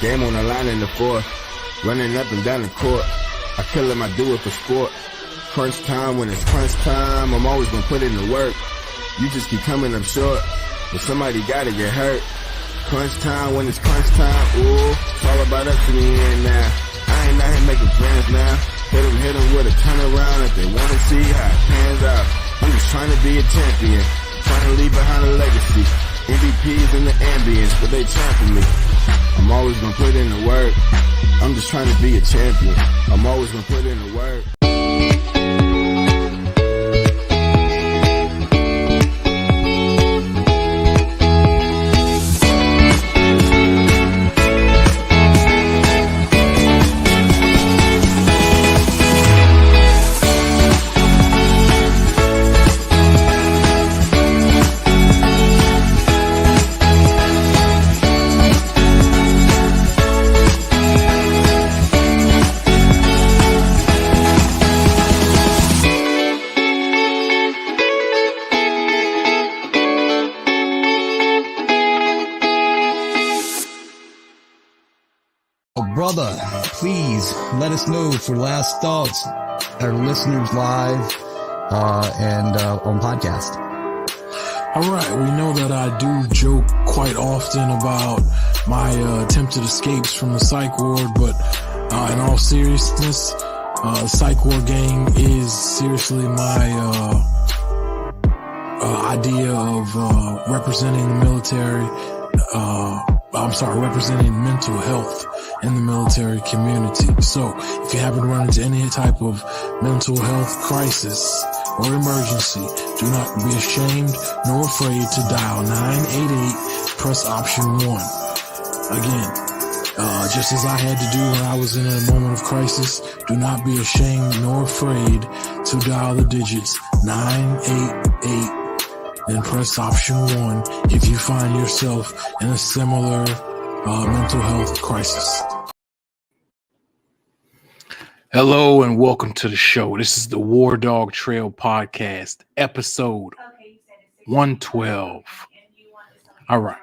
Game on the line in the fourth, running up and down the court. I kill him, I do it for sport. Crunch time, when it's crunch time, I'm always gonna put in the work. You just keep coming up short, but somebody gotta get hurt. Crunch time, when it's crunch time, ooh, it's all about us in the end now. I ain't out here making plans now. Hit 'em with a turnaround if they wanna see how it pans out. I'm just trying to be a champion, trying to leave behind a legacy. MVPs in the ambience, but they champion me. I'm always gonna put in the work. I'm just trying to be a champion. I'm always gonna put in the work. Brother, please let us know for last thoughts, our listeners live and on podcast. All right, we know that I do joke quite often about my attempted escapes from the psych ward, but in all seriousness, the psych ward gang is seriously my idea of representing the military. Representing mental health in the military community. So if you happen to run into any type of mental health crisis or emergency, do not be ashamed nor afraid to dial 988, press option 1. Again, just as I had to do when I was in a moment of crisis, do not be ashamed nor afraid to dial the digits 988. Then press option 1 if you find yourself in a similar mental health crisis. Hello and welcome to the show. This is the WarDawg Trail podcast, episode 112. All right.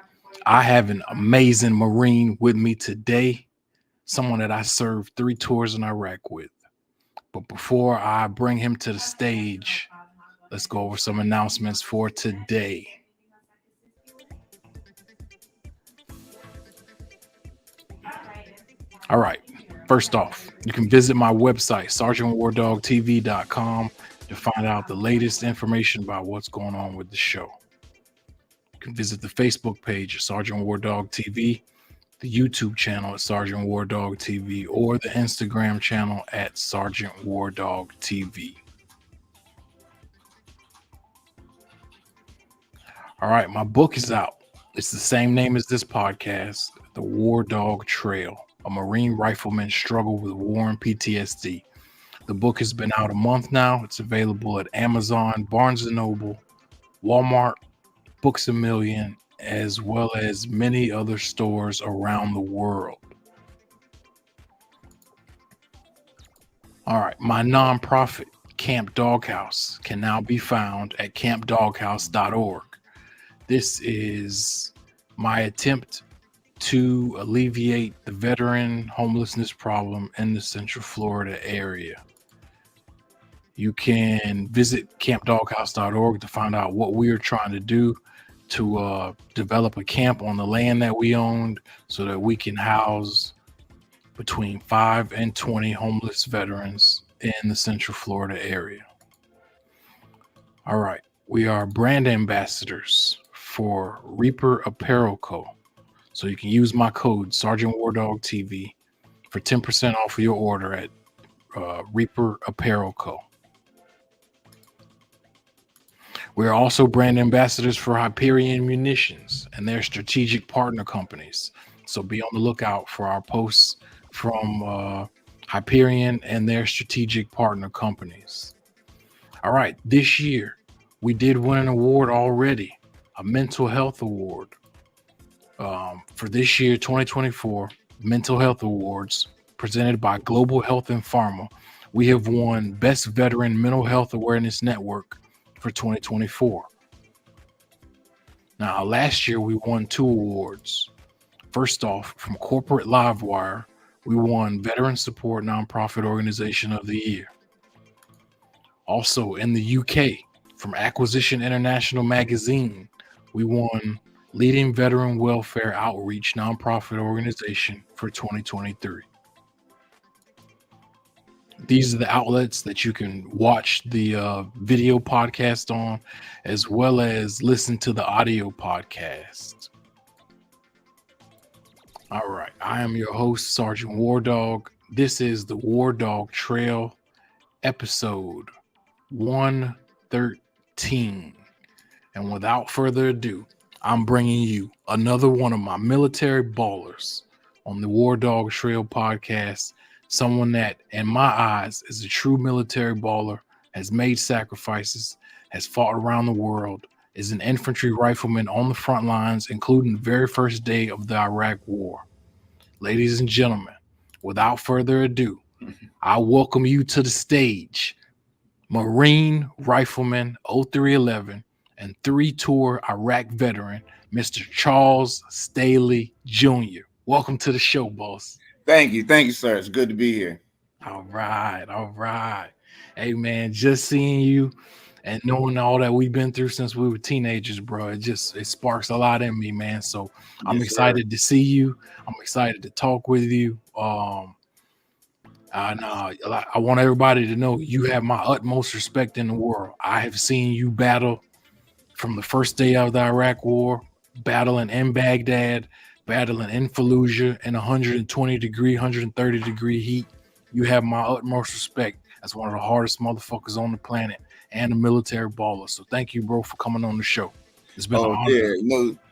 I have an amazing Marine with me today, someone that I served 3 tours in Iraq with. But before I bring him to the stage, let's go over some announcements for today. All right. First off, you can visit my website, sergeantwardawgtv.com, to find out the latest information about what's going on with the show. You can visit the Facebook page, Sergeant WarDawg TV, the YouTube channel at Sergeant WarDawg TV, or the Instagram channel at Sergeant WarDawg TV. All right, my book is out. It's the same name as this podcast, The WarDawg Trail, a Marine Rifleman's Struggle with War and PTSD. The book has been out a month now. It's available at Amazon, Barnes & Noble, Walmart, Books A Million, as well as many other stores around the world. All right, my nonprofit, Camp Doghouse, can now be found at campdoghouse.org. This is my attempt to alleviate the veteran homelessness problem in the Central Florida area. You can visit campdoghouse.org to find out what we are trying to do to develop a camp on the land that we owned so that we can house between 5 and 20 homeless veterans in the Central Florida area. All right, we are brand ambassadors for Reaper Apparel Co. So you can use my code Sergeant WarDawg TV for 10% off of your order at Reaper Apparel Co. We are also brand ambassadors for Hyperion Munitions and their strategic partner companies. So be on the lookout for our posts from Hyperion and their strategic partner companies. All right, this year we did win an award already, a mental health award. For this year, 2024, Mental Health Awards presented by Global Health and Pharma, we have won Best Veteran Mental Health Awareness Network for 2024. Now, last year we won 2 awards. First off, from Corporate Livewire, we won Veteran Support Nonprofit Organization of the Year. Also in the UK, from Acquisition International Magazine, we won Leading Veteran Welfare Outreach Nonprofit Organization for 2023. These are the outlets that you can watch the video podcast on, as well as listen to the audio podcast. All right. I am your host, Sergeant WarDawg. This is the WarDawg Trail, episode 113. And without further ado, I'm bringing you another one of my military ballers on the WarDawg Trail podcast. Someone that, in my eyes, is a true military baller, has made sacrifices, has fought around the world, is an infantry rifleman on the front lines, including the very first day of the Iraq War. Ladies and gentlemen, without further ado, I welcome you to the stage, Marine Rifleman 0311 and 3-tour Iraq veteran, Mr. Charles Staley Jr. Welcome to the show, boss. Thank you, sir. It's good to be here. All right. Hey, man, just seeing you and knowing all that we've been through since we were teenagers, bro, it sparks a lot in me, man. So I'm excited to see you. I'm excited to talk with you. I want everybody to know you have my utmost respect in the world. I have seen you battle from the first day of the Iraq War, battling in Baghdad, battling in Fallujah in 130 degree heat. You have my utmost respect as one of the hardest motherfuckers on the planet and a military baller. So thank you, bro, for coming on the show. It's been an honor. Yeah,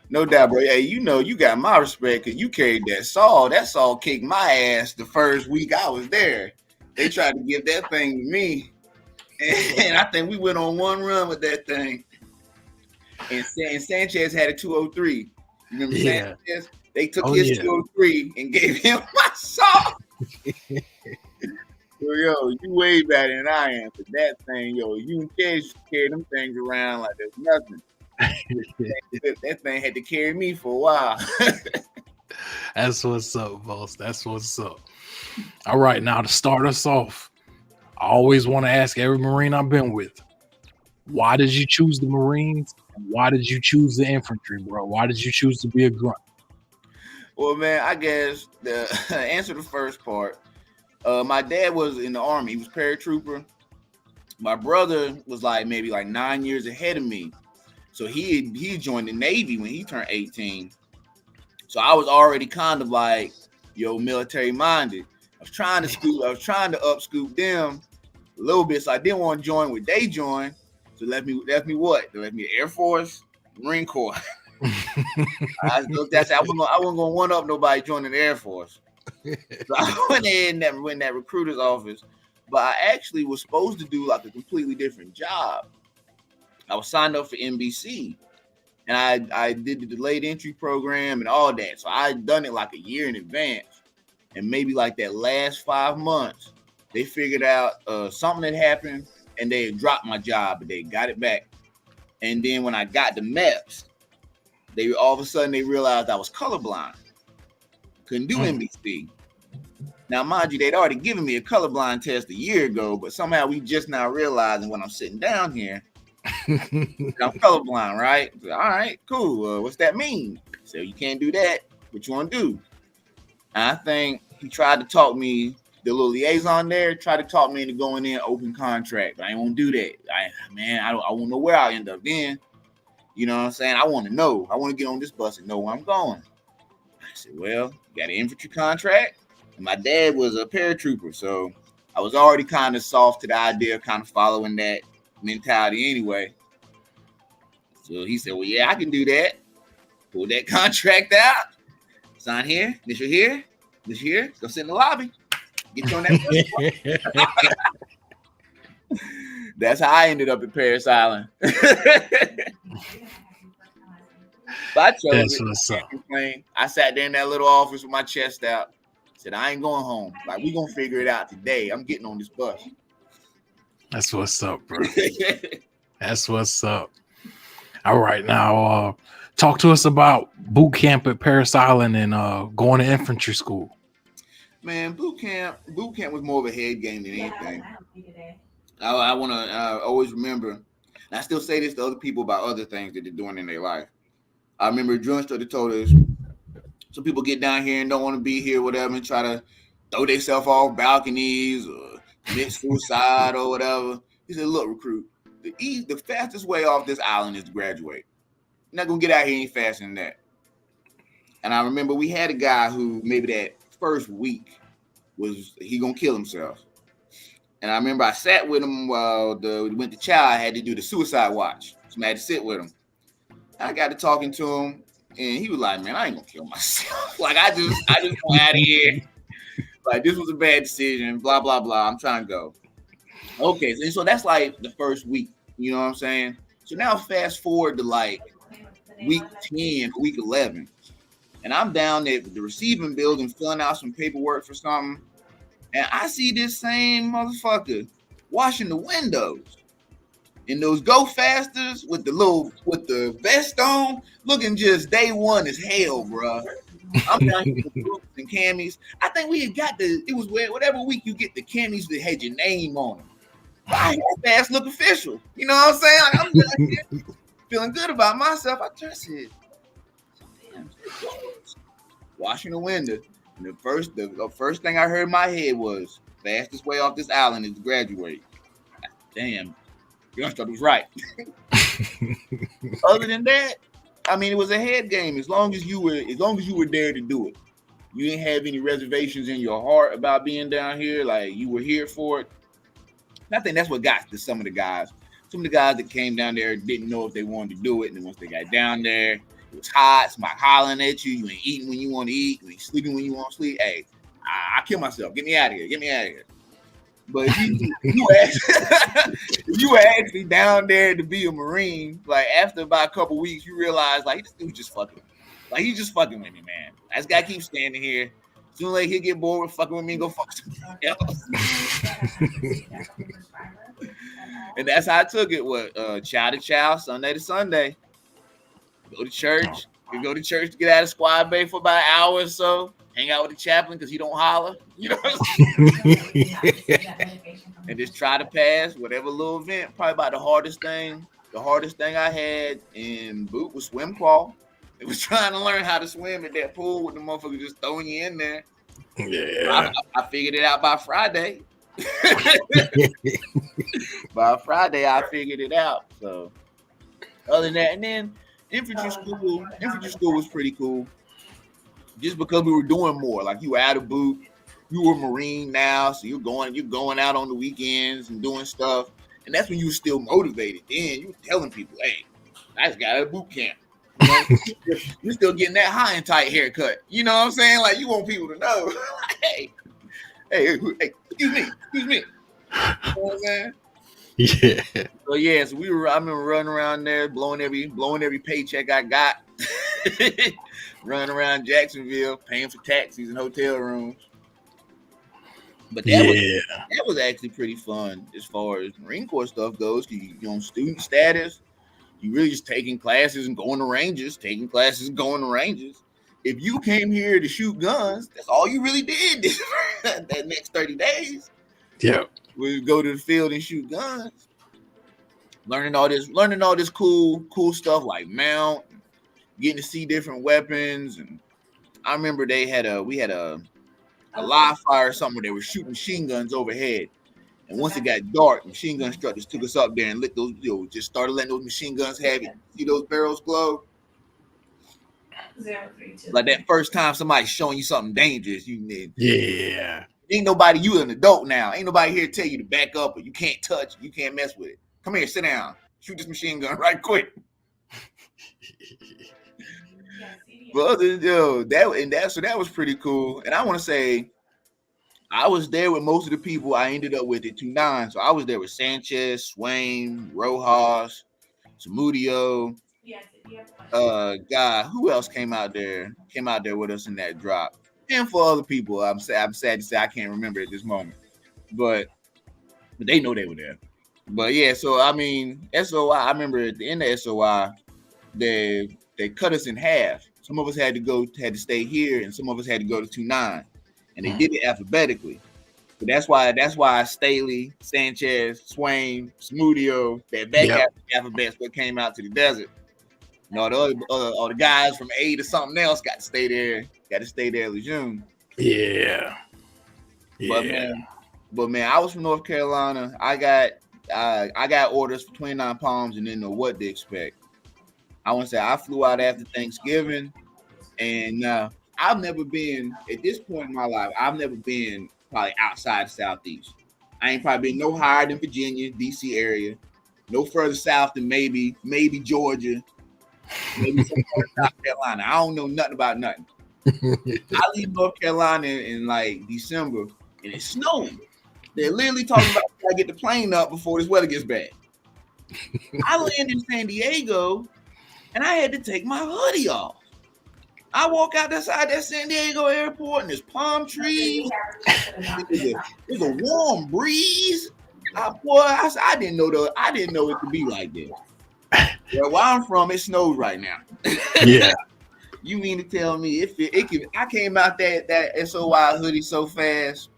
no doubt, bro. Hey, you got my respect because you carried that saw. That saw kicked my ass the first week I was there. They tried to give that thing to me, and I think we went on one run with that thing. And Sanchez had a 203. You remember Sanchez? They took his 203 and gave him my saw. Yo, you way better than I am for that thing. Yo, you and kids carry them things around like there's nothing. That thing had to carry me for a while. That's what's up, boss. That's what's up. All right, now to start us off, I always want to ask every Marine I've been with, why did you choose the Marines? And why did you choose the infantry, bro? Why did you choose to be a grunt? Well, man, I guess the answer to the first part. My dad was in the Army. He was paratrooper. My brother was maybe 9 years ahead of me. So he joined the Navy when he turned 18. So I was already kind of military minded. I was trying to up scoop them a little bit. So I didn't want to join what they joined. So left me what? They left me Air Force, Marine Corps. I wasn't going to one up nobody joining the Air Force. So I went in that recruiter's office, but I actually was supposed to do a completely different job. I was signed up for NBC, and I did the delayed entry program and all that. So I had done it a year in advance, and maybe that last 5 months, they figured out something had happened, and they had dropped my job, but they got it back. And then when I got the MEPS, they all of a sudden they realized I was colorblind. Couldn't do NBC. Now, mind you, they'd already given me a colorblind test a year ago, but somehow we just now realizing when I'm sitting down here, I'm colorblind, right? So, all right, cool. What's that mean? So you can't do that. What you want to do? And I think he tried to talk me, the little liaison there, tried to talk me into going in open contract. I ain't want to do that. I want to know where I end up then. You know what I'm saying? I want to know. I want to get on this bus and know where I'm going. I said, well, you got an infantry contract? And my dad was a paratrooper, so I was already kind of soft to the idea of kind of following that mentality anyway. So he said, well, yeah, I can do that. Pull that contract out. Sign here. Initial here. This here. Go sit in the lobby. Get you on that bus. That's how I ended up at Paris Island. But I chose it. I sat there in that little office with my chest out. Said, I ain't going home. We gonna figure it out today. I'm getting on this bus. That's what's up, bro. That's what's up. All right, now Talk to us about boot camp at Paris Island and going to infantry school. Man, boot camp was more of a head game than anything. I want to always remember, and I still say this to other people about other things that they're doing in their life. I remember a drill instructor told us, some people get down here and don't want to be here, whatever, and try to throw themselves off balconies or commit suicide or whatever. He said, look, recruit, the fastest way off this island is to graduate. You're not going to get out here any faster than that. And I remember we had a guy who maybe that first week he going to kill himself. And I remember I sat with him while we went to chow. I had to do the suicide watch. So I had to sit with him. I got to talking to him, and he was like, man, I ain't going to kill myself. Like, I just went out of here. Like, this was a bad decision, blah, blah, blah. I'm trying to go. Okay, so that's like the first week. You know what I'm saying? So now fast forward to like week 10, week 11. And I'm down at the receiving building filling out some paperwork for something. And I see this same motherfucker washing the windows. And those go fasters with the vest on, looking just day one as hell, bro. I'm down here with boots and camis. I think we had got it was whatever week you get the camis that had your name on them. I had fast look official. You know what I'm saying? Like, I'm down here feeling good about myself. I just said, damn, washing the window. And the first thing I heard in my head was, fastest way off this island is to graduate. Damn, your instructor was right. Other than that, I mean, it was a head game. As long as you were there to do it, you didn't have any reservations in your heart about being down here. Like, you were here for it. And I think that's what got to some of the guys. Some of the guys that came down there didn't know if they wanted to do it, and then once they got down there, it was hot. Somebody hollering at you. You ain't eating when you want to eat. You ain't sleeping when you want to sleep. Hey, I kill myself. Get me out of here. Get me out of here. But if you were actually down there to be a Marine, like after about a couple weeks, you realize like this dude just fucking, like he's just fucking with me, man. This guy keeps standing here. Sooner or later he'll get bored with fucking with me and go fuck somebody else. And that's how I took it. Chow to chow, Sunday to Sunday. Go to church. You go to church to get out of squad bay for about an hour or so. Hang out with the chaplain because he don't holler. You know what I'm saying? And just try to pass whatever little event. Probably about the hardest thing I had in boot was swim qual. It was trying to learn how to swim at that pool with the motherfucker just throwing you in there. Yeah. I figured it out by Friday. By Friday, I figured it out. So other than that, and then infantry school was pretty cool. Just because we were doing more, like you were out of boot, you were Marine now, so you're going out on the weekends and doing stuff, and that's when you were still motivated. Then you were telling people, "Hey, I just got out of boot camp." You know? You're still getting that high and tight haircut. You know what I'm saying? Like you want people to know, hey, excuse me. You know what I'm saying? Yeah. So I remember running around there, blowing every paycheck I got. Running around Jacksonville, paying for taxis and hotel rooms. But that was actually pretty fun as far as Marine Corps stuff goes. You're on student status. You really just taking classes and going to ranges, If you came here to shoot guns, that's all you really did that next 30 days. Yeah. We go to the field and shoot guns. Learning all this cool stuff like mount, getting to see different weapons. And I remember we had a live fire or something where they were shooting machine guns overhead. And once it got dark, machine gun instructors took us up there and lit those, just started letting those machine guns have it. See those barrels glow? 032. Like that first time somebody's showing you something dangerous, ain't nobody, you an adult now. Ain't nobody here to tell you to back up or you can't touch, you can't mess with it. Come here, sit down. Shoot this machine gun right quick. But that was pretty cool. And I want to say I was there with most of the people I ended up with at 2-9. So I was there with Sanchez, Swain, Rojas, Samudio. God, who else came out there with us in that drop? And for other people, I'm sad to say I can't remember at this moment. But they know they were there. But yeah, so I mean, SOI, I remember at the end of SOI, they cut us in half. Some of us had to stay here, and some of us had to go to 2-9, and they did it alphabetically. But that's why Staley, Sanchez, Swain, Smudio, that back alphabet's what came out to the desert. You know, all the guys from A to something else got to stay there. Got to stay there, Lejeune. Yeah. But man, I was from North Carolina. I got orders for 29 Palms and didn't know what to expect. I want to say I flew out after Thanksgiving, and I've never been at this point in my life. I've never been probably outside the Southeast. I ain't probably been no higher than Virginia, DC area, no further south than maybe Georgia, maybe some part of South Carolina. I don't know nothing about nothing. I leave North Carolina in like December, and it's snowing. They're literally talking about I get the plane up before this weather gets bad. I land in San Diego, and I had to take my hoodie off. I walk out outside that San Diego airport, and there's palm trees. There's a warm breeze. I didn't know it could be like this. Where I'm from, it snows right now. Yeah. You mean to tell me if it can? I came out that SOY hoodie so fast,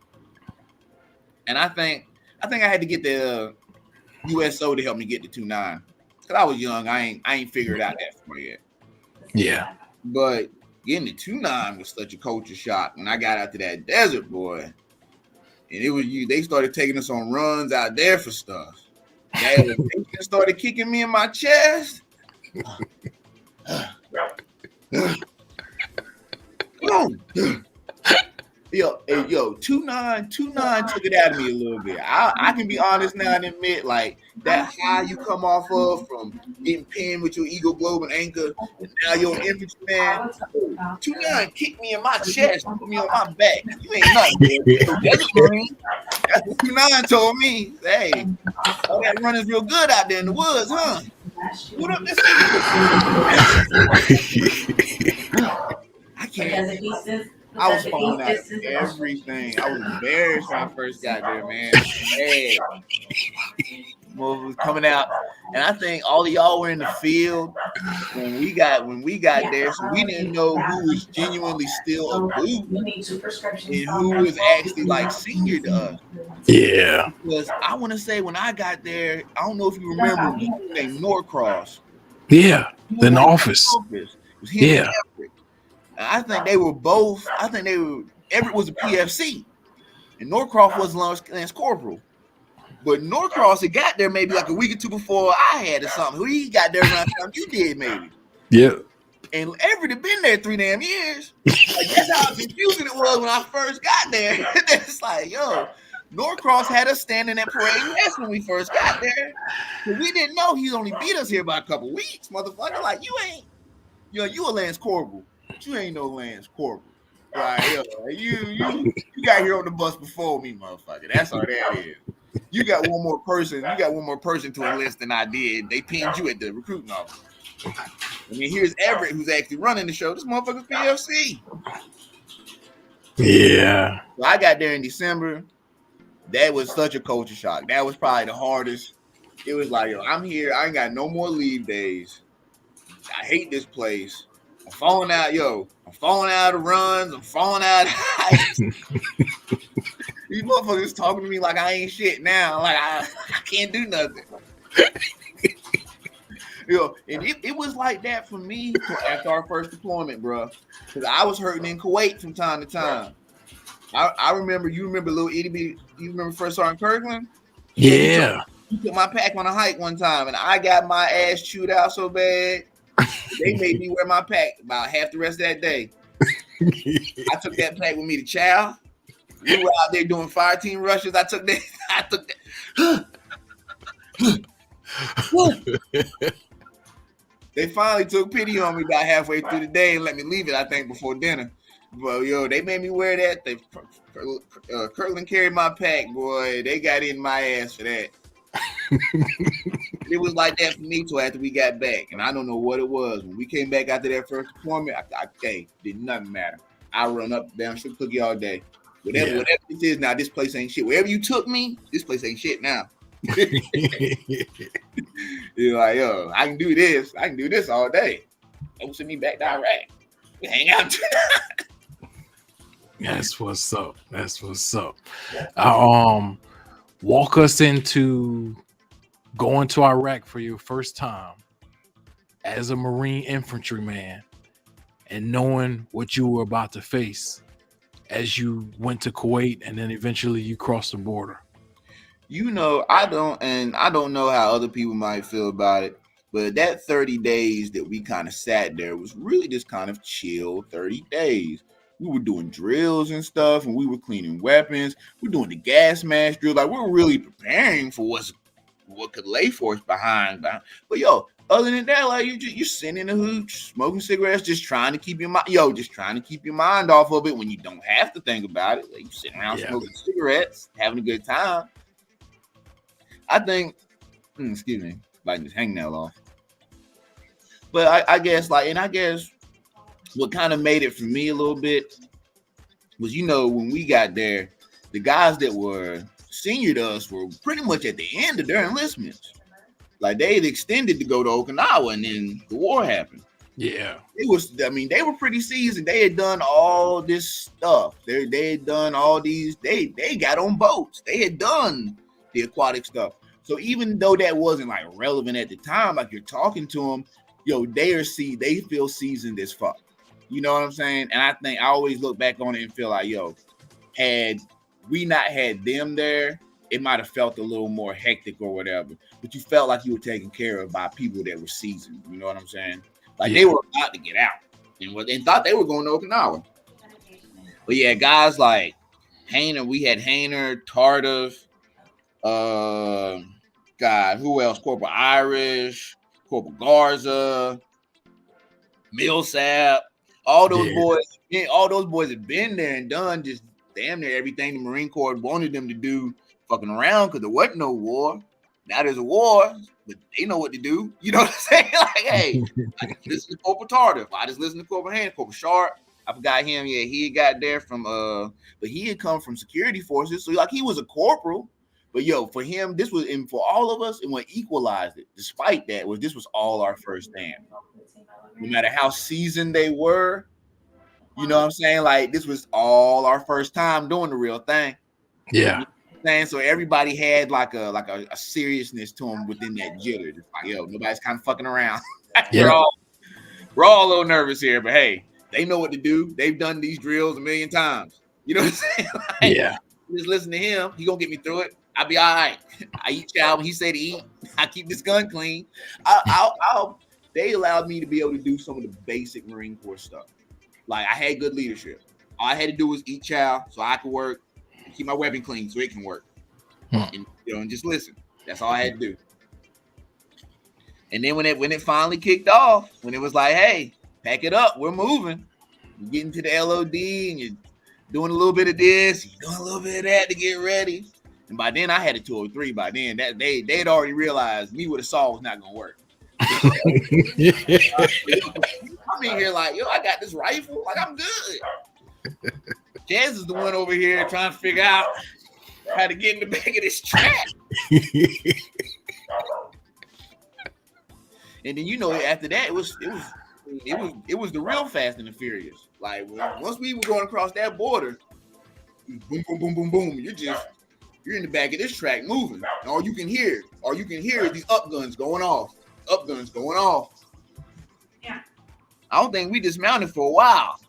and I think I had to get the USO to help me get the 2-9 because I was young. I ain't figured out that far yet. Yeah, but getting the 2-9 was such a culture shock when I got out to that desert, boy. And it was they started taking us on runs out there for stuff. They started kicking me in my chest. Yo, 2-9 took it out of me a little bit. I can be honest now and admit, like, that high you come off of from getting pinned with your Eagle Globe and anchor, and now you're an infantryman. 2-9 kicked me in my chest, put me on my back. You ain't nothing. That's what 2-9 told me. Hey, all that running real good out there in the woods, huh? What up, this I can't. I was falling out of everything. I was embarrassed when I first got there, man. Hey, was coming out, and I think all of y'all were in the field when we got there, so we didn't know who was genuinely still a boot and who was actually like senior to us. Yeah. Because I want to say when I got there, I don't know if you remember named Norcross. Yeah, in the office. Yeah. I think they were both. Everett was a PFC, and Norcross was Lance Corporal. But Norcross had got there maybe like a week or two before I had or something. He got there around the time you did, maybe. Yeah. And Everett had been there 3 damn years. Like, that's how confusing it was when I first got there. It's like, yo, Norcross had us standing at Parade West when we first got there. But we didn't know he only beat us here by a couple weeks, motherfucker. Like, you a Lance Corporal. But you ain't no Lance Corporal. Right, yo, you got here on the bus before me, motherfucker. That's all that is. You got one more person to enlist than I did. They pinned you at the recruiting office. I mean, here's Everett, who's actually running the show. This motherfucker's PFC. Yeah. So I got there in December. That was such a culture shock. That was probably the hardest. It was like, yo, I'm here. I ain't got no more leave days. I hate this place. I'm falling out, I'm falling out of runs. I'm falling out of heights. These motherfuckers talking to me like I ain't shit now. Like I can't do nothing. And it was like that for me after our first deployment, bro. Because I was hurting in Kuwait from time to time. I remember, you remember Little Itty Bitty, you remember First Sergeant Kirkland? Yeah. He took my pack on a hike one time, and I got my ass chewed out so bad, they made me wear my pack about half the rest of that day. I took that pack with me to chow. We were out there doing fire team rushes. I took that. They finally took pity on me about halfway through the day and let me leave it, I think, before dinner. But, they made me wear that. Kirkland carried my pack, boy. They got in my ass for that. It was like that for me till after we got back. And I don't know what it was. When we came back after that first deployment, did nothing matter. I run up, down, shoot cookie all day. Whatever this is now, this place ain't shit. Wherever you took me, this place ain't shit now. You're like, I can do this. I can do this all day. They will send me back to Iraq. We hang out tonight. That's what's up. That's what's up. Walk us into going to Iraq for your first time as a Marine infantryman and knowing what you were about to face as you went to Kuwait and then eventually you crossed the border. You know, I don't know how other people might feel about it, but that 30 days that we kind of sat there was really just kind of chill 30 days. We were doing drills and stuff, and we were cleaning weapons. We're doing the gas mask drill. Like, we're really preparing for what could lay for us behind. But yo, other than that, like you're sitting in the hood, smoking cigarettes, just trying to keep your mind off of it when you don't have to think about it. Like, you sitting around smoking cigarettes, having a good time. I think, excuse me, like just hang that off. But I guess what kind of made it for me a little bit was, you know, when we got there, the guys that were senior to us were pretty much at the end of their enlistments. Like, they had extended to go to Okinawa, and then the war happened. Yeah. They were pretty seasoned. They had done all this stuff. They had done all these, they got on boats. They had done the aquatic stuff. So even though that wasn't like relevant at the time, like you're talking to them, yo, they feel seasoned as fuck. You know what I'm saying? And I think I always look back on it and feel like, yo, had we not had them there, it might have felt a little more hectic or whatever. But you felt like you were taken care of by people that were seasoned. You know what I'm saying? Like, they were about to get out and thought they were going to Okinawa. But yeah, guys like Hainer, we had Hainer, Tardif, God, who else? Corporal Irish, Corporal Garza, Millsap. All those boys have been there and done just damn near everything the Marine Corps wanted them to do, fucking around, because there wasn't no war. Now there's a war, but they know what to do. You know what I'm saying? Like, hey, I can listen to Corporal Tardif. I just listen to Corporal Hand, Corporal Sharp. I forgot him. Yeah, he had got there from but he had come from security forces, so like he was a corporal. But yo, for him, this was, and for all of us, and what equalized it, despite that, was this was all our first dam. No matter how seasoned they were, you know what I'm saying? Like, this was all our first time doing the real thing. Yeah. You know what I'm saying? So everybody had like a seriousness to them within that jitter. Just like, yo, nobody's kind of fucking around. We're all a little nervous here, but hey, they know what to do. They've done these drills a million times. You know what I'm saying? Like, yeah. Just listen to him. He gonna get me through it. I'll be all right. I eat chow when he say to eat. I keep this gun clean. They allowed me to be able to do some of the basic Marine Corps stuff. Like, I had good leadership. All I had to do was eat chow so I could work and keep my weapon clean so it can work. And, you know, and just listen. That's all I had to do. And then when it finally kicked off, when it was like, hey, pack it up, we're moving. You're getting to the LOD and you're doing a little bit of this, you're doing a little bit of that to get ready. And by then I had a 203. By then that they'd already realized me with a saw was not gonna work. I'm in here like, yo, I got this rifle, like I'm good. Jazz is the one over here trying to figure out how to get in the back of this trap. And then, you know, after that, it was the real Fast and the Furious. Like, once we were going across that border, boom, boom, boom, boom, boom. You're in the back of this track moving. And all you can hear is these up guns going off. Yeah. I don't think we dismounted for a while.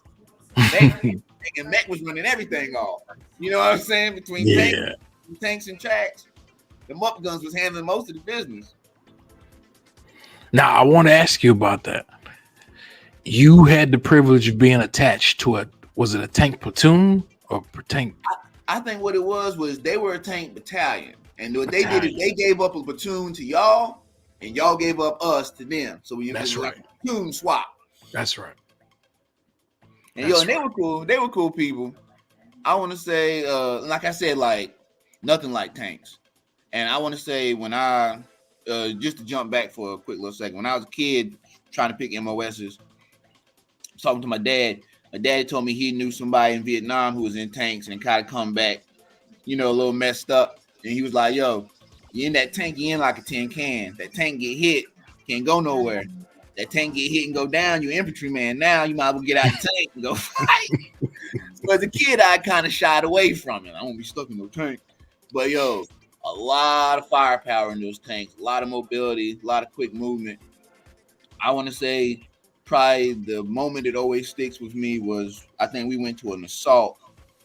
And Mac was running everything off. You know what I'm saying? Between tanks and tracks, the up guns was handling most of the business. Now, I want to ask you about that. You had the privilege of being attached to was it a tank platoon or tank? I think what it was they were a tank battalion. And what they did is they gave up a platoon to y'all, and y'all gave up us to them. So we was like a platoon swap. That's right. And and they were cool. They were cool people. I want to say, like I said, like nothing like tanks. And I want to say when I just to jump back for a quick little second, when I was a kid trying to pick MOSs, talking to my dad told me he knew somebody in Vietnam who was in tanks and kind of come back, you know, a little messed up. And he was like, yo, you in that tank, you in like a tin can. That tank get hit, can't go nowhere. That tank get hit and go down, you infantryman. Now you might as well get out the tank and go fight. So as a kid, I kind of shied away from it. I won't be stuck in no tank. But yo, a lot of firepower in those tanks, a lot of mobility, a lot of quick movement. I want to say probably the moment that always sticks with me was I think we went to an assault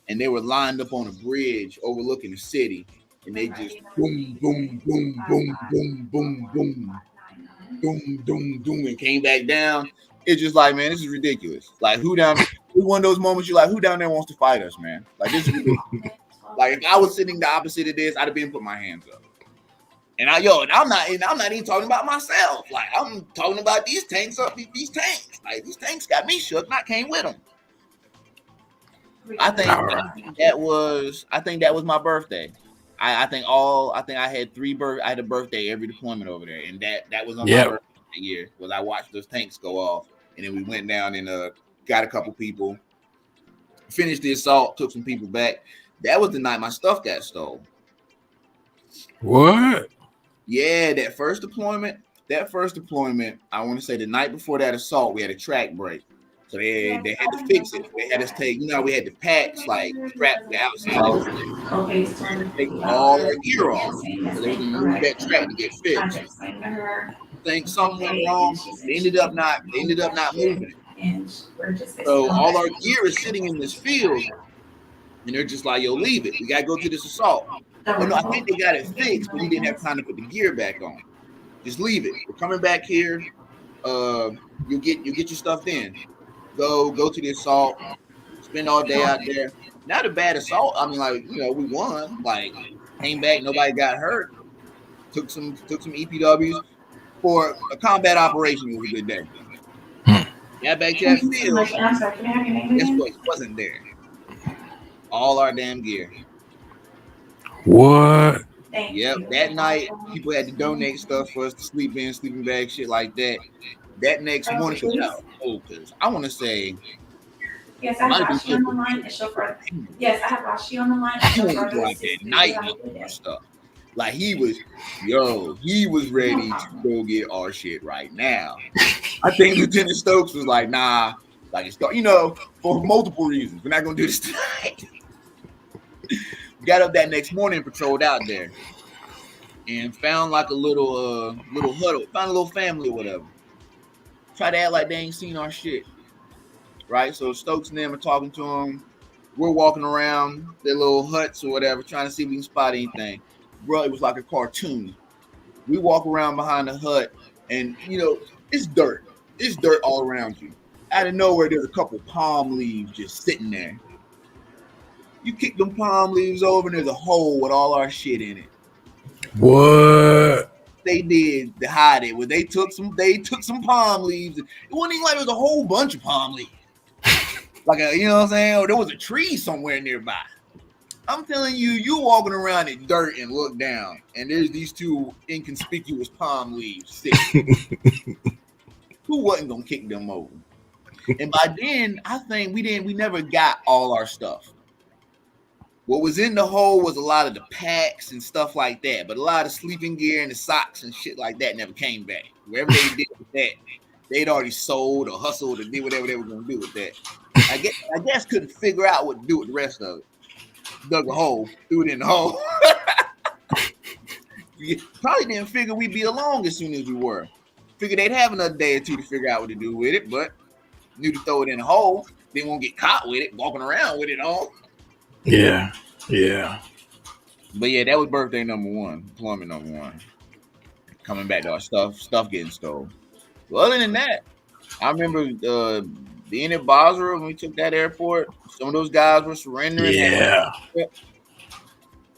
and they were lined up on a bridge overlooking the city. And they just boom, boom, boom, boom, boom, boom, boom, boom, boom, boom, and came back down. It's just like, man, this is ridiculous. Like, who down? It's one of those moments you're like, who down there wants to fight us, man? Like, this is ridiculous. Like, if I was sitting the opposite of this, I'd have been put my hands up. And I'm not even talking about myself. Like, I'm talking about these tanks up, these tanks. Like, these tanks got me shook, and I came with them. I think that was my birthday. I think I had I had a birthday every deployment over there, and that was on my birthday year. Was I watched those tanks go off, and then we went down and got a couple people, finished the assault, took some people back. That was the night my stuff got stolen. What? Yeah, that first deployment. I want to say the night before that assault, we had a track break. So they had to fix it. They had us take, we had the packs, like strap the outside. Take all our gear off. So they can use that track to get fixed. I think something went wrong. They ended up not moving it. So all our gear is sitting in this field. And they're just like, yo, leave it. We gotta go to this assault. Oh no, I think they got it fixed, but we didn't have time to put the gear back on. Just leave it. We're coming back here. You'll get your stuff in. Go to the assault, spend all day out there. Not a bad assault. I mean, like, we won. Like, came back, nobody got hurt. Took some EPWs. For a combat operation, it was a good day. Got back to that field. Guess what? It wasn't there. All our damn gear. What? Yep. That night, people had to donate stuff for us to sleep in, sleeping bags, shit like that. That next morning, because I want to say, yes, I have Rashi on the line. Yes, I have Rashi on the line. Like that night stuff. Like he was ready to go get our shit right now. I think Lieutenant Stokes was like, nah, like it's for multiple reasons. We're not gonna do this tonight. Got up that next morning, patrolled out there, and found like a little huddle, found a little family or whatever. Try to act like they ain't seen our shit, right? So Stokes and them are talking to them. We're walking around their little huts or whatever, trying to see if we can spot anything. Bro, it was like a cartoon. We walk around behind the hut, and it's dirt. It's dirt all around you. Out of nowhere, there's a couple palm leaves just sitting there. You kick them palm leaves over, and there's a hole with all our shit in it. What? They did to hide it. When they took some palm leaves. It wasn't even like there was a whole bunch of palm leaves. Like what I'm saying? Or there was a tree somewhere nearby. I'm telling you, you walking around in dirt and look down, and there's these two inconspicuous palm leaves sitting. Who wasn't gonna kick them over? And by then, I think we never got all our stuff. What was in the hole was a lot of the packs and stuff like that, but a lot of sleeping gear and the socks and shit like that never came back. Wherever they did with that, they'd already sold or hustled or did whatever they were going to do with that. I guess couldn't figure out what to do with the rest of it. Dug a hole, threw it in the hole. Probably didn't figure we'd be along as soon as we were. Figured they'd have another day or two to figure out what to do with it, but knew to throw it in the hole. Didn't want to get caught with it, walking around with it on. Yeah. But yeah, that was birthday number one, deployment number one. Coming back to our stuff getting stolen. Well, other than that, I remember being at Basra when we took that airport. Some of those guys were surrendering. Yeah.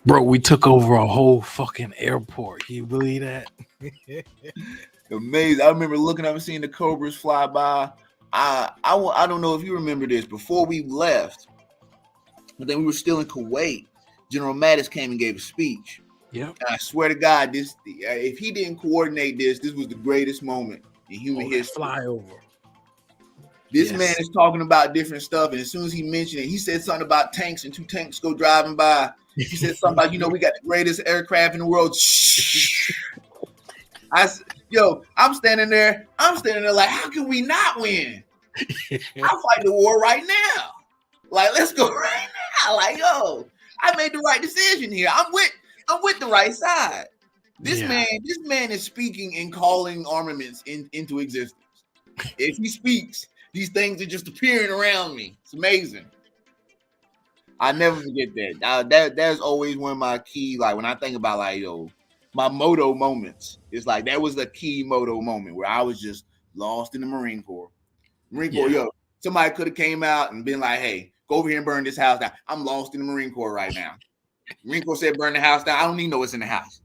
Bro, we took over a whole fucking airport. Can you believe that? Amazing. I remember looking up and seeing the Cobras fly by. I don't know if you remember this. Before we left, but then we were still in Kuwait. General Mattis came and gave a speech. Yep. And I swear to God, if he didn't coordinate this was the greatest moment in human history. Flyover. This man is talking about different stuff, and as soon as he mentioned it, he said something about tanks and two tanks go driving by. He said something about, we got the greatest aircraft in the world. I'm standing there like, how can we not win? I'll fight the war right now. Like, let's go right now. Like, yo, I made the right decision here. I'm with the right side. This man is speaking and calling armaments into existence. If he speaks, these things are just appearing around me. It's amazing. I never forget that. That's always one of my key, like when I think about like, my moto moments. It's like that was the key moto moment where I was just lost in the Marine Corps. Somebody could have came out and been like, hey, go over here and burn this house down. I'm lost in the Marine Corps right now. Marine Corps said burn the house down. I don't even know what's in the house.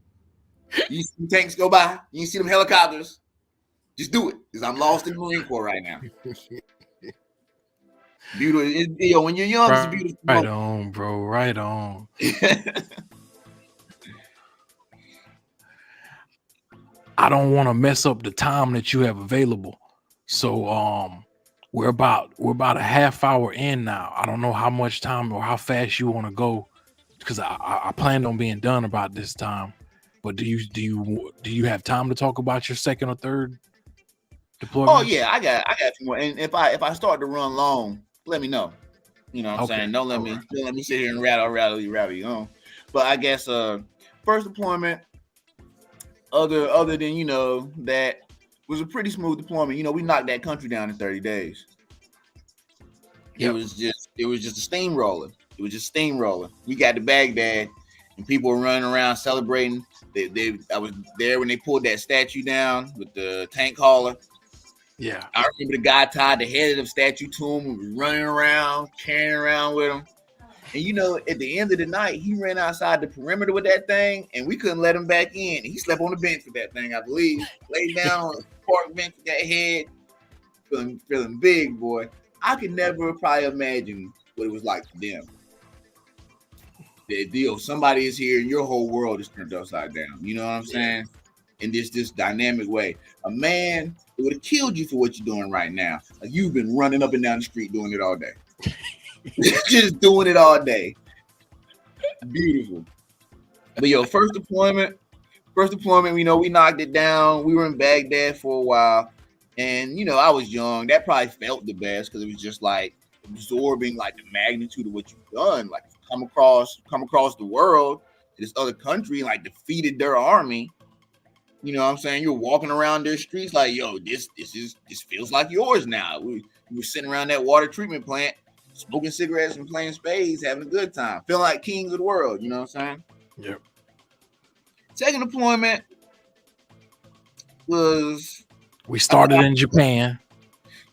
You see tanks go by, you see them helicopters. Just do it, because I'm lost in the Marine Corps right now. Beautiful. When you're young, it's a beautiful moment. Right on, bro. Right on. I don't want to mess up the time that you have available. So we're about a half hour in now. I don't know how much time or how fast you want to go, because I planned on being done about this time. But do you have time to talk about your second or third deployment? Oh yeah, I got more. And if I start to run long, let me know. You know what I'm saying? Don't let me sit here and rattle you. But I guess first deployment, other than that was a pretty smooth deployment. We knocked that country down in 30 days. Yep. It was just a steamroller. It was just steamroller. We got to Baghdad and people were running around celebrating. I was there when they pulled that statue down with the tank hauler. Yeah. I remember the guy tied the head of the statue to him and was running around, carrying around with him. And at the end of the night, he ran outside the perimeter with that thing, and we couldn't let him back in. He slept on the bench with that thing, I believe. Laid down on the park bench with that head, feeling big, boy. I could never probably imagine what it was like for them. The deal, somebody is here, and your whole world is turned upside down. You know what I'm saying? In this dynamic way. A man, it would have killed you for what you're doing right now. Like you've been running up and down the street doing it all day. Just doing it all day. Beautiful. But first deployment, we knocked it down. We were in Baghdad for a while. And I was young. That probably felt the best because it was just like absorbing like the magnitude of what you've done. Like come across the world, this other country, and like defeated their army. You know what I'm saying? You're walking around their streets like, this feels like yours now. We were sitting around that water treatment plant, smoking cigarettes and playing spades, having a good time, feeling like kings of the world. You know what I'm saying? Yep. Second deployment was... We started in Japan.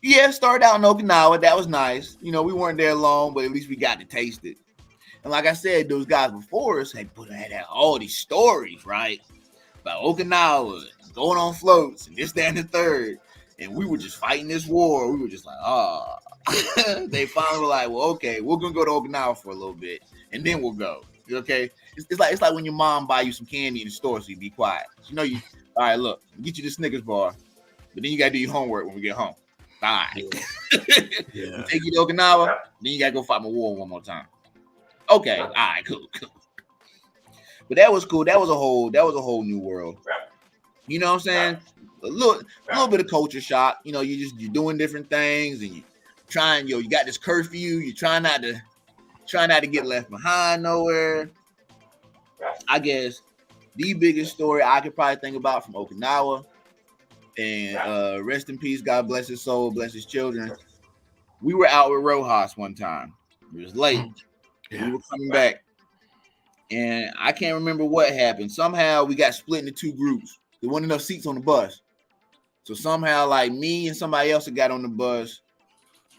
Yeah, started out in Okinawa. That was nice. We weren't there long, but at least we got to taste it. And like I said, those guys before us had all these stories, right? About Okinawa, going on floats, and this, that, and the third. And we were just fighting this war. We were just like, They finally were like, well, okay, we're going to go to Okinawa for a little bit, and then we'll go. Okay? It's like when your mom buy you some candy in the store so you be quiet. All right, look, get you the Snickers bar, but then you got to do your homework when we get home. All right. Yeah. Take you to Okinawa, then you got to go fight my war one more time. Okay, all right, cool. But that was cool. That was a whole new world. You know what I'm saying? A little bit of culture shock. You're doing different things and you trying, you got this curfew, you try not to get left behind nowhere. I guess the biggest story I could probably think about from Okinawa, and rest in peace, God bless his soul, bless his children. We were out with Rojas one time. It was late. Yeah. We were coming back. And I can't remember what happened. Somehow we got split into two groups. There weren't enough seats on the bus. So somehow, like me and somebody else that got on the bus,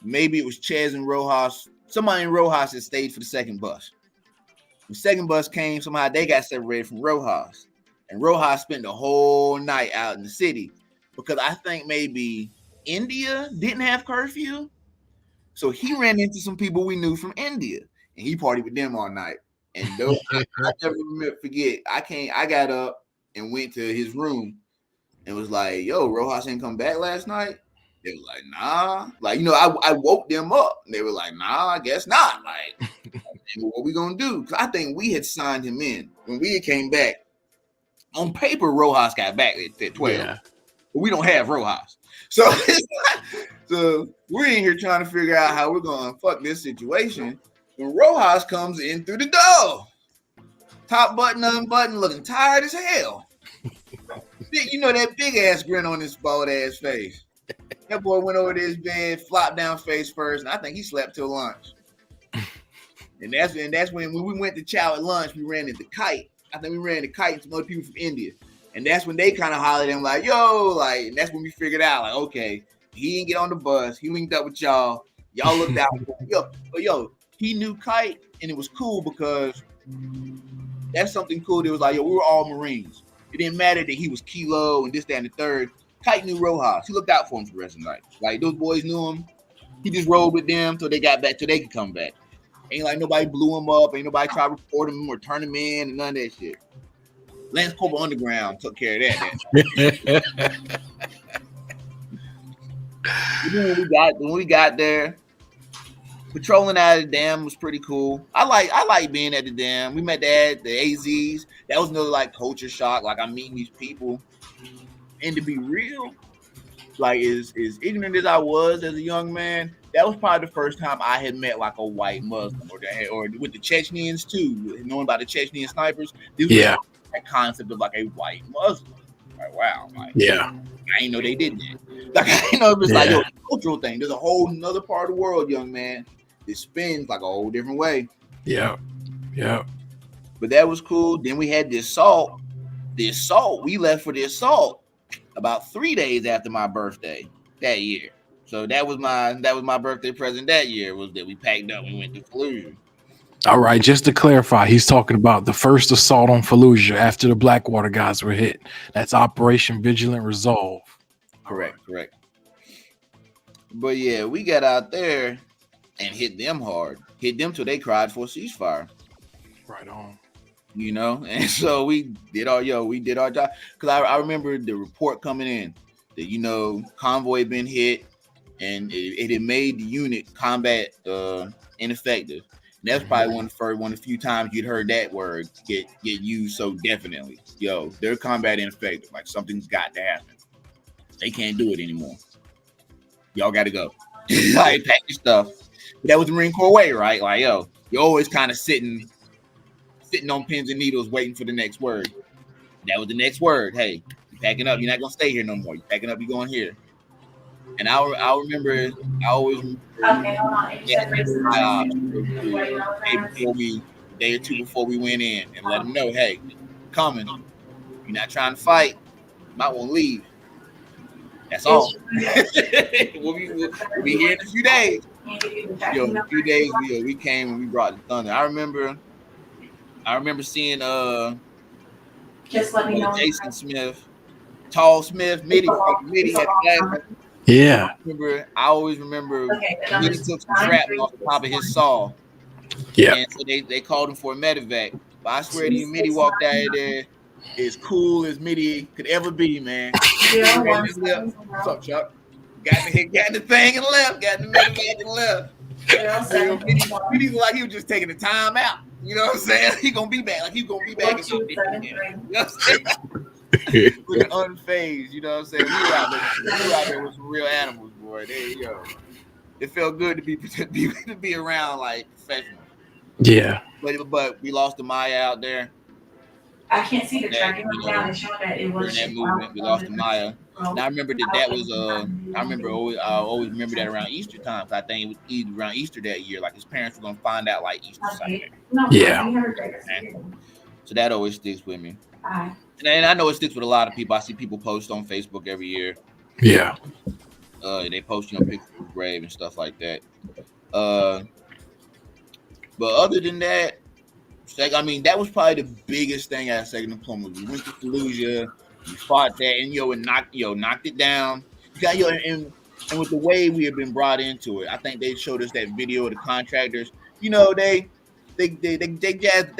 maybe it was Chez and Rojas. Somebody in Rojas had stayed for the second bus. The second bus came, somehow they got separated from Rojas. And Rojas spent the whole night out in the city because I think maybe India didn't have curfew. So he ran into some people we knew from India and he partied with them all night. And those, I never forget. I got up and went to his room and was like, "Yo, Rojas ain't come back last night." They were like, "Nah." Like, I woke them up. And they were like, "Nah, I guess not." Like, what we gonna do? Because I think we had signed him in when we came back. On paper, Rojas got back at 12. Yeah. But we don't have Rojas. So, so we're in here trying to figure out how we're gonna fuck this situation. When Rojas comes in through the door, top button unbuttoned, looking tired as hell. You know that big ass grin on his bald ass face. That boy went over to his bed, flopped down face first, and I think he slept till lunch. And that's when we went to chow at lunch, we ran into Kite. I think we ran into Kite and some other people from India. And that's when they kind of hollered at him like, yo, like, and that's when we figured out, like, okay, he didn't get on the bus. He linked up with y'all. Y'all looked out for him. Yo, he knew Kite, and it was cool because that's something cool. That was like, yo, we were all Marines. It didn't matter that he was Kilo and this, that, and the third. Kite knew Rojas. He looked out for him for the rest of the night. Like, those boys knew him. He just rolled with them till they got back, till they could come back. Ain't like nobody blew him up. Ain't nobody tried to report him or turn him in and none of that shit. Lance Corporal Underground took care of that. When we got there, patrolling out of the dam was pretty cool. I like being at the dam. We met the AZs. That was another like culture shock. Like I'm meeting these people, and to be real, like as ignorant as I was as a young man, that was probably the first time I had met like a white Muslim, or with the Chechens too. Knowing about the Chechen snipers, this was that concept of like a white Muslim. Like wow, like I didn't know they did that. Like I didn't know it was like a cultural thing. There's a whole another part of the world, young man. It spins like a whole different way. Yeah. But that was cool. Then we had the assault. The assault. We left for the assault about 3 days after my birthday that year. So that was my birthday present that year, was that we packed up and we went to Fallujah. All right, just to clarify, he's talking about the first assault on Fallujah after the Blackwater guys were hit. That's Operation Vigilant Resolve. Correct. But yeah, we got out there and hit them hard. Hit them till they cried for a ceasefire. Right on. You know, and so we did our job. Because I remember the report coming in that, you know, convoy had been hit and it had made the unit combat ineffective. And that's probably one of the few times you'd heard that word get used so definitely. Yo, they're combat ineffective. Like something's got to happen. They can't do it anymore. Y'all got to go. Like pack your stuff. But that was the Marine Corps way, right? Like, yo, you're always kind of sitting on pins and needles waiting for the next word. That was the next word. Hey, you're packing up. You're not gonna stay here no more. You're packing up. You're going here. And I always remember. Okay, hold on. Day or two before we went in, and let them know, hey, coming. You're not trying to fight. You might want to leave. That's all. we'll be here in a few days. Yo, in a few days, we came and we brought the thunder. I remember seeing just let me know. Jason Smith, Tall Smith, Mitty had the last. Yeah. I always remember he took some shrapnel off the top of his saw. Yeah. And so they called him for a medevac. But I swear to you, Mitty walked out of there as cool as Mitty could ever be, man. What's up, Chuck? Got the thing and left. Got the medevac and left. Mitty was like he was just taking the time out. You know what I'm saying? He gonna be back. Like he's gonna be back. You know what I'm saying? Looking unfazed. You know what I'm saying? We were out there with some real animals, boy. There you go. It felt good to be around like professionals. Yeah. But we lost the Maya out there. I can't see the track. It went down and showing that it was that movement. We lost the Maya. And I remember that was I always remember that around Easter time. I think it was either around Easter that year. Like his parents were gonna find out like Easter Sunday. Yeah. So that always sticks with me. And I know it sticks with a lot of people. I see people post on Facebook every year. Yeah. They post, pictures of the grave and stuff like that. But other than that, that was probably the biggest thing at Second Deployment. We went to Fallujah, we fought that, and knocked it down. And with the way we have been brought into it, I think they showed us that video of the contractors. They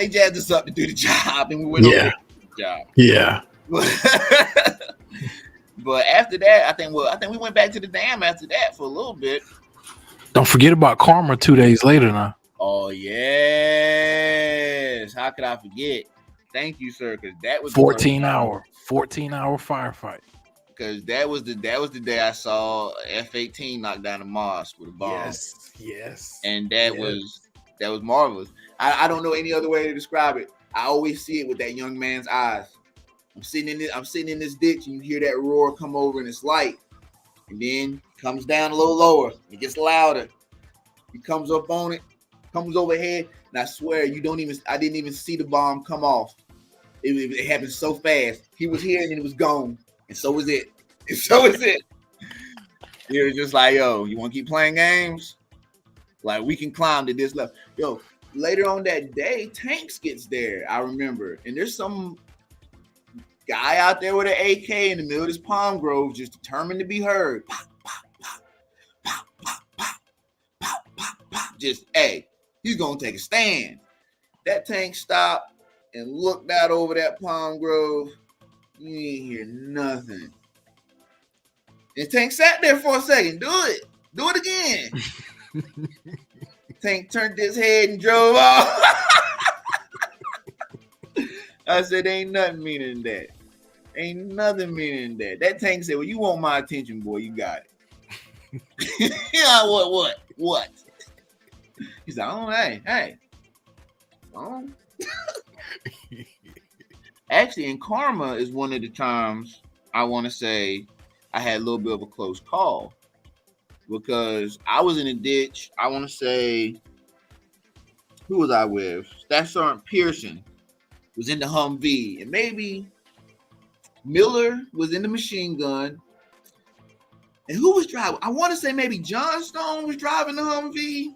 jazzed us up to do the job, and we went over to do the job. Yeah. But after that, I think we went back to the dam after that for a little bit. Don't forget about Karma 2 days later now. Oh yes, how could I forget? Thank you, sir, because that was 14 hour firefight. Because that was the day I saw F-18 knock down a mosque with a bomb. Yes. And that was marvelous. I don't know any other way to describe it. I always see it with that young man's eyes. I'm sitting in this ditch, and you hear that roar come over, and it's light, and then comes down a little lower. It gets louder. He comes up on it, comes overhead, and I swear I didn't even see the bomb come off. It happened so fast. He was here and then it was gone, and so was it. And so is it. It was just like, yo, you want to keep playing games? Like, we can climb to this level. Yo, later on that day, Tanks gets there, I remember. And there's some guy out there with an AK in the middle of this palm grove just determined to be heard. Pop, pop, pop, pop, pop, pop, pop, pop, pop. Just, hey, he's going to take a stand. That Tank stopped and looked out over that palm grove. You ain't hear nothing. And Tank sat there for a second. Do it again. Tank turned his head and drove off. I said, ain't nothing meaning that. Ain't nothing meaning that. That Tank said, well, you want my attention, boy. You got it. Yeah, what? He's like, oh, hey. Oh. Actually, in Karma is one of the times I want to say I had a little bit of a close call, because I was in a ditch. I want to say, who was I with? Staff Sergeant Pearson was in the Humvee, and maybe Miller was in the machine gun. And who was driving? I want to say maybe John Stone was driving the Humvee.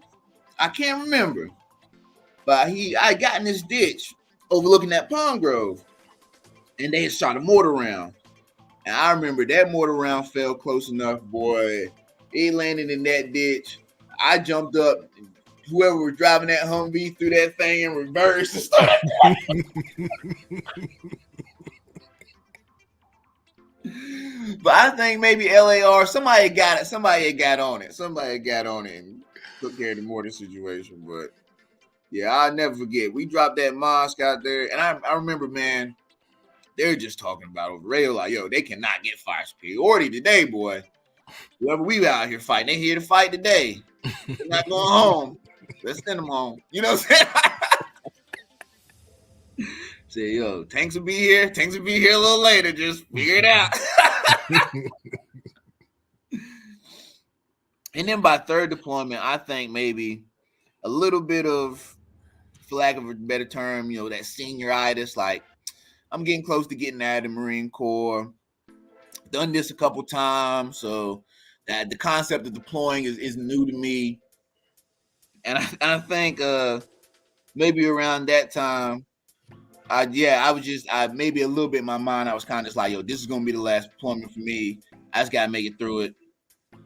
I can't remember. But I got in this ditch overlooking that palm grove, and they had shot a mortar round. And I remember that mortar round fell close enough, boy. It landed in that ditch. I jumped up. Whoever was driving that Humvee threw that thing in reverse and started. But I think maybe LAR, somebody had got on it and took care of the mortar situation. But yeah, I'll never forget. We dropped that mosque out there, and I remember, man, they're just talking about over radio, like, yo, they cannot get fire superiority today, boy. Whoever we out here fighting, they here to fight today. They're not going home. Let's send them home. You know what I'm saying? Say, yo, Tanks will be here. Tanks will be here a little later. Just figure it out. And then by third deployment, I think maybe a little bit of, for lack of a better term, you know, that senioritis, like, I'm getting close to getting out of the Marine Corps. Done this a couple times, so that the concept of deploying is new to me. And I think maybe around that time, I was maybe a little bit in my mind, I was kind of just like, yo, this is gonna be the last deployment for me. I just gotta make it through it.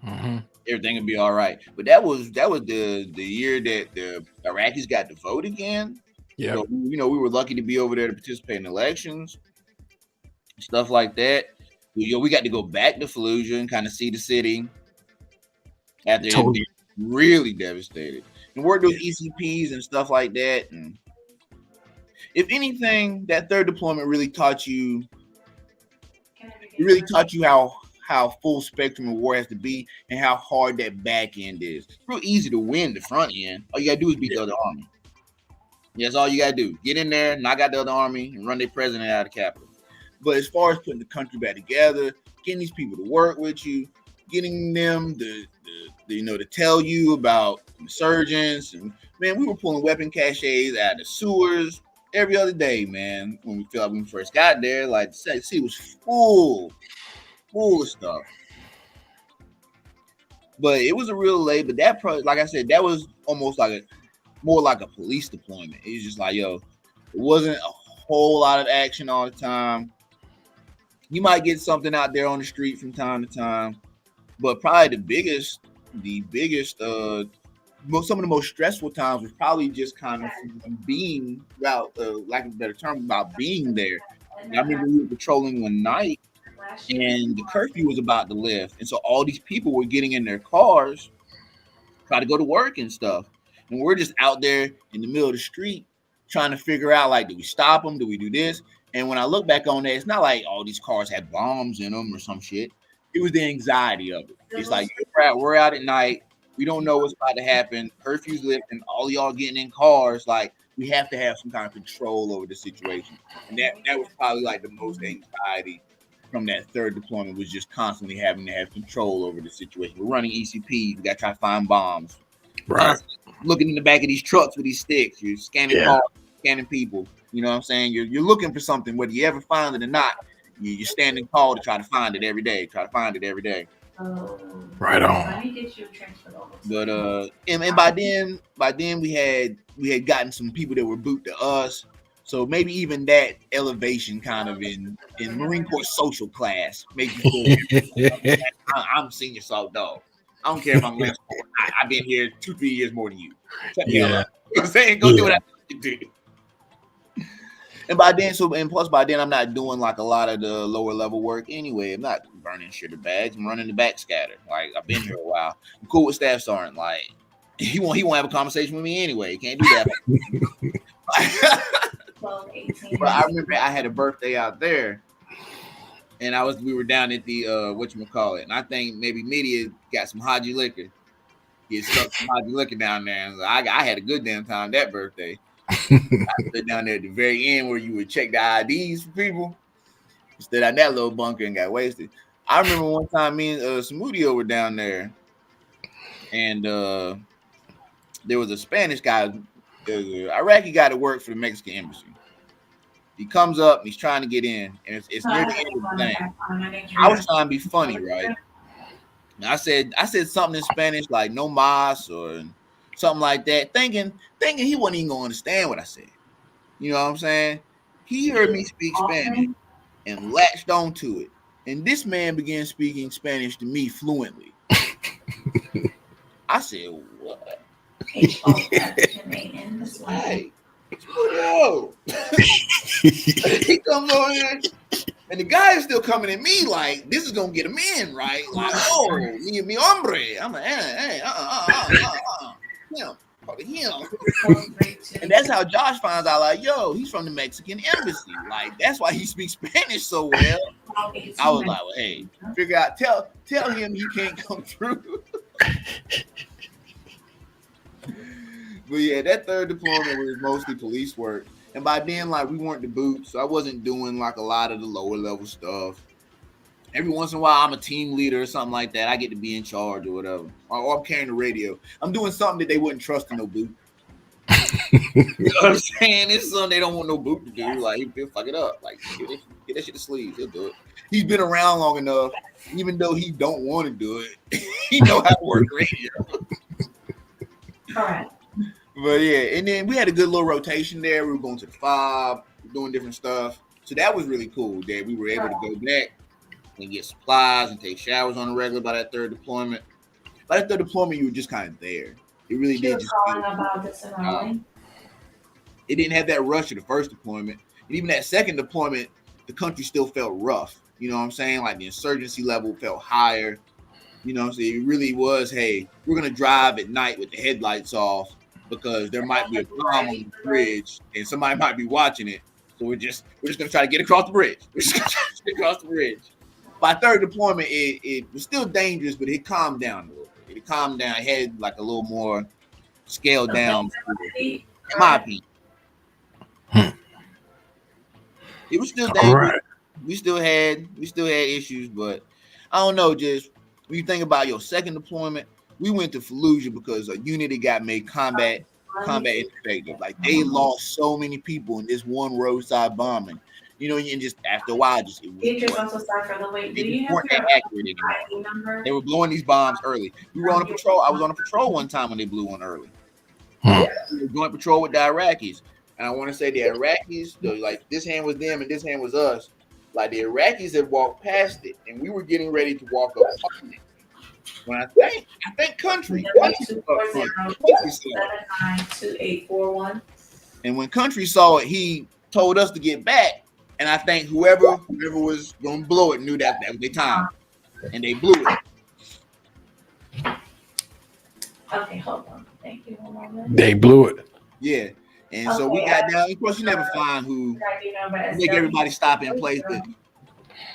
Mm-hmm. Everything will be all right. But that was the year that the Iraqis got to vote again. Yeah, So, you know, we were lucky to be over there to participate in elections, stuff like that. We got to go back to Fallujah and kind of see the city after it being really devastated, and work those ECPs and stuff like that. And if anything, that third deployment really taught you. It really taught you how full spectrum of war has to be, and how hard that back end is. It's real easy to win the front end. All you gotta do is beat the other army. That's all you gotta do. Get in there, knock out the other army, and run their president out of the capital. But as far as putting the country back together, getting these people to work with you, getting them to tell you about insurgents, and man, we were pulling weapon caches out of the sewers every other day, man. When we first got there, like the city was full of stuff. But it was a real late. But that, like I said, that was almost like more like a police deployment. It was just like, yo, it wasn't a whole lot of action all the time. You might get something out there on the street from time to time, but probably the biggest, some of the most stressful times was probably just kind of being, without lack of a better term, about being there. And I remember we were patrolling one night, and the curfew was about to lift, and so all these people were getting in their cars, try to go to work and stuff, and we're just out there in the middle of the street trying to figure out, like, do we stop them? Do we do this? And when I look back on that, it's not like all these cars had bombs in them or some shit. It was the anxiety of it. It's like, we're out at night. We don't know what's about to happen. Curfew's lifting. All y'all getting in cars. Like, we have to have some kind of control over the situation. And that was probably like the most anxiety from that third deployment, was just constantly having to have control over the situation. We're running ECPs. We got to try to find bombs. Right. Looking in the back of these trucks with these sticks. You're scanning cars, scanning people. You know what I'm saying? You're looking for something, whether you ever find it or not. You're standing tall to try to find it every day. Right on. Let me get you transferred over. But and by then we had gotten some people that were boot to us. So maybe even that elevation kind of in Marine Corps social class makes you feel I'm senior salt dog. I don't care if I'm less. I've been here 2-3 years more than you. Shut the hell up. You know what I'm saying? Go do what I need to do. And plus by then I'm not doing like a lot of the lower level work anyway. I'm not burning sugar bags. I'm running the backscatter. Like, I've been here a while. I'm cool with Staff Sergeant. Like, he won't have a conversation with me anyway. He can't do that. 12, 18. But I remember I had a birthday out there, and we were down at the whatchamacallit, and I think maybe Media got some Haji liquor. He had stuck some Haji liquor down there, and I had a good damn time that birthday. I stood down there at the very end where you would check the IDs for people. Stood out that little bunker and got wasted. I remember one time me and Samudio were down there, and there was a Spanish guy, Iraqi guy that worked for the Mexican embassy. He comes up and he's trying to get in, and it's near the end of the thing. I was trying to be funny, right? And I said something in Spanish like "no mas" or something like that, thinking he wasn't even gonna understand what I said. You know what I'm saying? He heard me speak Spanish and latched onto it. And this man began speaking Spanish to me fluently. I said, "What?" Hey, Studio. He comes over here, and the guy is still coming at me like, this is gonna get him in, right? Like, oh, mi hombre. I'm like, hey, him. And that's how Josh finds out, like, yo, he's from the Mexican embassy. Like, that's why he speaks Spanish so well. I was like, well, hey, figure out, tell him he can't come through. But yeah, that third deployment was mostly police work. And by then, like, we weren't the boot, so I wasn't doing like a lot of the lower level stuff. Every once in a while, I'm a team leader or something like that. I get to be in charge or whatever. Or I'm carrying the radio. I'm doing something that they wouldn't trust in no boot. You know what I'm saying? It's something they don't want no boot to do. Like, he'll fuck it up. Like, get that shit to sleeves. He'll do it. He's been around long enough, even though he don't want to do it. He know how to work radio. All right. But yeah, and then we had a good little rotation there. We were going to the FOB, doing different stuff. So that was really cool that we were able to go back and get supplies and take showers on the regular by that third deployment. By that third deployment, you were just kind of there. It really did just about this it didn't have that rush of the first deployment. And even that second deployment, the country still felt rough. You know what I'm saying? Like, the insurgency level felt higher. You know what I'm saying? It really was, hey, we're going to drive at night with the headlights off because there might be a bomb on the bridge and somebody might be watching it. So we're just going to try to get across the bridge. We're just going to try to get across the bridge. By third deployment, it was still dangerous, but it calmed down a little bit. It calmed down. It had like a little more scaled down. In my opinion. It was still dangerous. Right. We still had issues, but I don't know. Just when you think about your second deployment, we went to Fallujah because a unit got made combat ineffective. Like, they lost so many people in this one roadside bombing. You know, and just after a while, just weren't accurate anymore. They were blowing these bombs early. We were on a patrol. I was on a patrol one time when they blew one early. We were going patrol with the Iraqis. And I want to say the Iraqis, like, this hand was them and this hand was us. Like, the Iraqis had walked past it, and we were getting ready to walk up on it. When I think country. And when country saw it, he told us to get back. And I think whoever was going to blow it knew that was their time. And they blew it. Okay, hold on. Thank you. They blew it. Yeah. And so we got down. Of course, you never find who make everybody stop in place.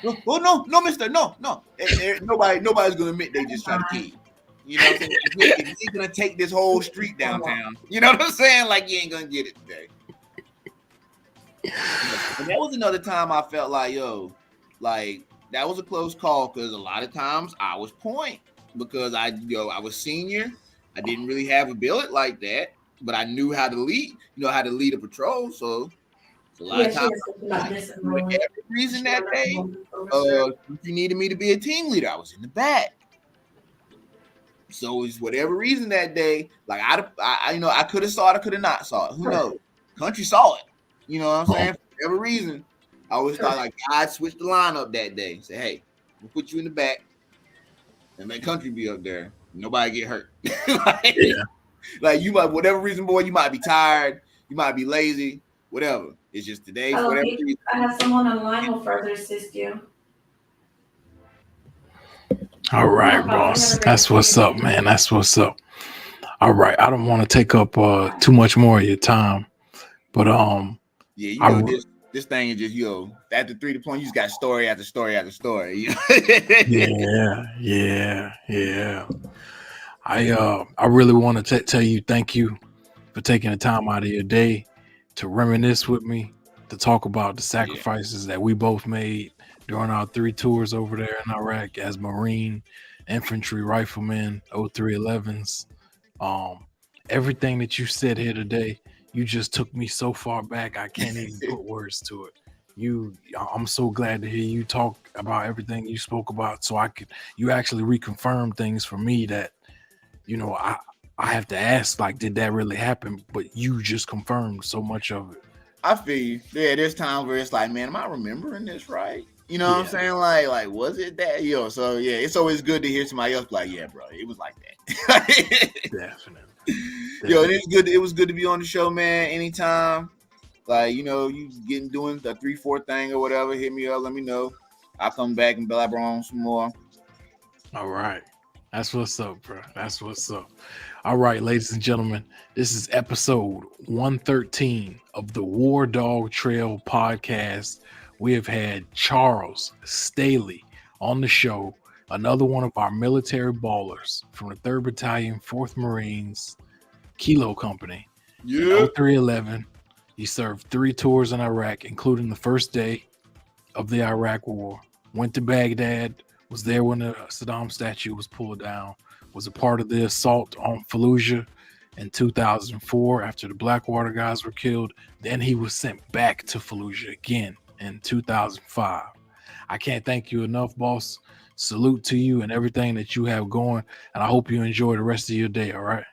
No, mister, no. Nobody's gonna admit they just try to kill you. You know what I'm saying? If you're gonna take this whole street downtown, you know what I'm saying? Like you ain't gonna get it today. And that was another time I felt like, like that was a close call because a lot of times I was point because I was senior. I didn't really have a billet like that, but I knew how to lead, how to lead a patrol. So a lot of times, for every reason that day, if you needed me to be a team leader, I was in the back. So it's whatever reason that day, like I could have saw it, I could have not saw it. Who knows? Country saw it. You know what I'm saying? For whatever reason, I always thought like God switched the lineup that day. Say, hey, we'll put you in the back and let country be up there. Nobody get hurt. Like you might, whatever reason, boy, you might be tired, you might be lazy, whatever. It's just today, for whatever reason. I have someone on the line who will further assist you. All right, boss. That's what's up, man. That's what's up. All right. I don't want to take up too much more of your time, but yeah, this thing is just after 3 deployments, you just got story after story after story. Yeah. I really want to tell you thank you for taking the time out of your day to reminisce with me, to talk about the sacrifices that we both made during our 3 tours over there in Iraq as Marine Infantry Rifleman 0311s. Everything that you said here today, you just took me so far back, I can't even put words to it. I'm so glad to hear you talk about everything you spoke about, so you actually reconfirmed things for me that, I have to ask, like, did that really happen? But you just confirmed so much of it. I feel you. Yeah, there's times where it's like, man, am I remembering this right? You know what I'm saying? Like, was it that? So yeah, it's always good to hear somebody else like, yeah, bro, it was like that. Definitely. It was good to be on the show, man. Anytime, like, you doing the 3-4 thing or whatever, hit me up, let me know. I'll come back and blabber on some more. All right. That's what's up, bro. That's what's up. All right, ladies and gentlemen, this is episode 113 of the WarDawg Trail podcast. We have had Charles Staley on the show, another one of our military ballers from the 3rd Battalion, 4th Marines, Kilo Company. Yeah. 0311. He served 3 tours in Iraq, including the first day of the Iraq War. Went to Baghdad, was there when the Saddam statue was pulled down, was a part of the assault on Fallujah in 2004 after the Blackwater guys were killed. Then he was sent back to Fallujah again in 2005. I can't thank you enough, boss. Salute to you and everything that you have going, and I hope you enjoy the rest of your day, all right?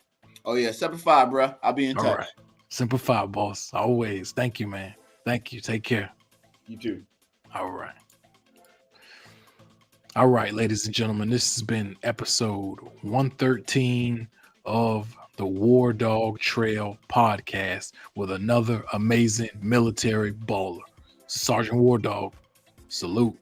Oh, yeah, Semper Fi, bro. I'll be in touch. All right. Semper Fi, boss. Always. Thank you, man. Thank you. Take care. You too. All right. All right, ladies and gentlemen, this has been episode 113 of the WarDawg Trail podcast with another amazing military baller. Sergeant WarDawg, salute.